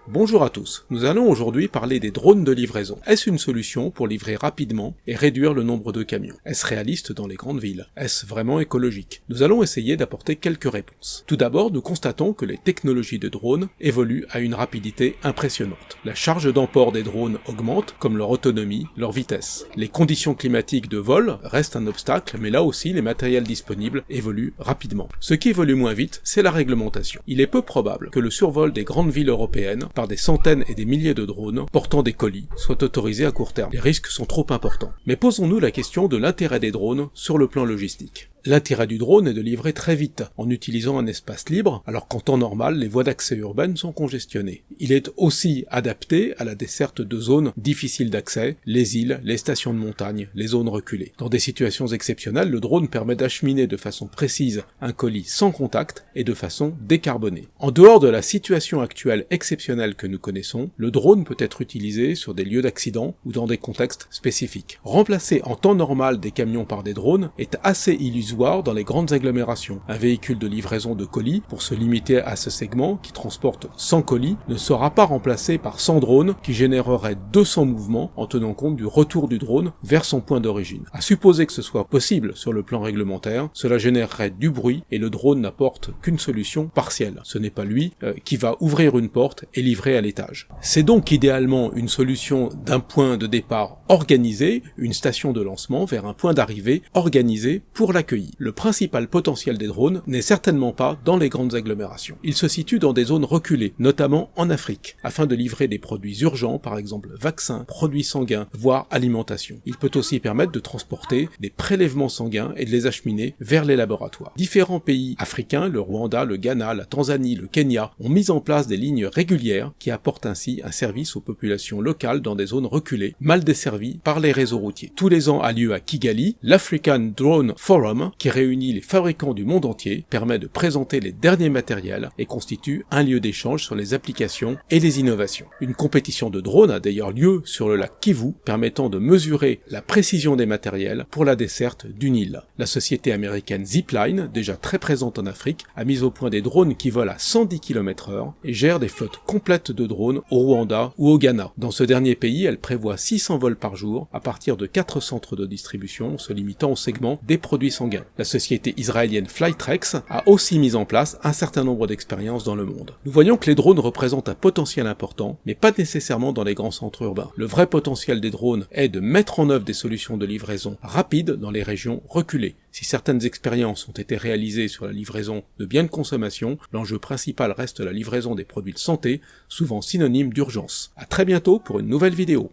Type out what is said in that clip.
Bonjour à tous, nous allons aujourd'hui parler des drones de livraison. Est-ce une solution pour livrer rapidement et réduire le nombre de camions? Est-ce réaliste dans les grandes villes? Est-ce vraiment écologique? Nous allons essayer d'apporter quelques réponses. Tout d'abord, nous constatons que les technologies de drones évoluent à une rapidité impressionnante. La charge d'emport des drones augmente, comme leur autonomie, leur vitesse. Les conditions climatiques de vol restent un obstacle, mais là aussi les matériels disponibles évoluent rapidement. Ce qui évolue moins vite, c'est la réglementation. Il est peu probable que le survol des grandes villes européennes par des centaines et des milliers de drones portant des colis soit autorisé à court terme. Les risques sont trop importants. Mais posons-nous la question de l'intérêt des drones sur le plan logistique. L'intérêt du drone est de livrer très vite, en utilisant un espace libre, alors qu'en temps normal, les voies d'accès urbaines sont congestionnées. Il est aussi adapté à la desserte de zones difficiles d'accès, les îles, les stations de montagne, les zones reculées. Dans des situations exceptionnelles, le drone permet d'acheminer de façon précise un colis sans contact et de façon décarbonée. En dehors de la situation actuelle exceptionnelle que nous connaissons, le drone peut être utilisé sur des lieux d'accident ou dans des contextes spécifiques. Remplacer en temps normal des camions par des drones est assez illusoire dans les grandes agglomérations. Un véhicule de livraison de colis, pour se limiter à ce segment qui transporte 100 colis, ne sera pas remplacé par 100 drones qui généreraient 200 mouvements en tenant compte du retour du drone vers son point d'origine. À supposer que ce soit possible sur le plan réglementaire, cela générerait du bruit et le drone n'apporte qu'une solution partielle. Ce n'est pas lui qui va ouvrir une porte et livrer à l'étage. C'est donc idéalement une solution d'un point de départ organisé, une station de lancement vers un point d'arrivée organisé pour l'accueillir. Le principal potentiel des drones n'est certainement pas dans les grandes agglomérations. Il se situe dans des zones reculées, notamment en Afrique, afin de livrer des produits urgents, par exemple vaccins, produits sanguins, voire alimentation. Il peut aussi permettre de transporter des prélèvements sanguins et de les acheminer vers les laboratoires. Différents pays africains, le Rwanda, le Ghana, la Tanzanie, le Kenya, ont mis en place des lignes régulières qui apportent ainsi un service aux populations locales dans des zones reculées, mal desservies par les réseaux routiers. Tous les ans a lieu à Kigali, l'African Drone Forum, qui réunit les fabricants du monde entier, permet de présenter les derniers matériels et constitue un lieu d'échange sur les applications et les innovations. Une compétition de drones a d'ailleurs lieu sur le lac Kivu, permettant de mesurer la précision des matériels pour la desserte d'une île. La société américaine Zipline, déjà très présente en Afrique, a mis au point des drones qui volent à 110 km/h et gère des flottes complètes de drones au Rwanda ou au Ghana. Dans ce dernier pays, elle prévoit 600 vols par jour à partir de 4 centres de distribution, se limitant au segment des produits sanguins. La société israélienne Flytrex a aussi mis en place un certain nombre d'expériences dans le monde. Nous voyons que les drones représentent un potentiel important, mais pas nécessairement dans les grands centres urbains. Le vrai potentiel des drones est de mettre en œuvre des solutions de livraison rapides dans les régions reculées. Si certaines expériences ont été réalisées sur la livraison de biens de consommation, l'enjeu principal reste la livraison des produits de santé, souvent synonyme d'urgence. À très bientôt pour une nouvelle vidéo.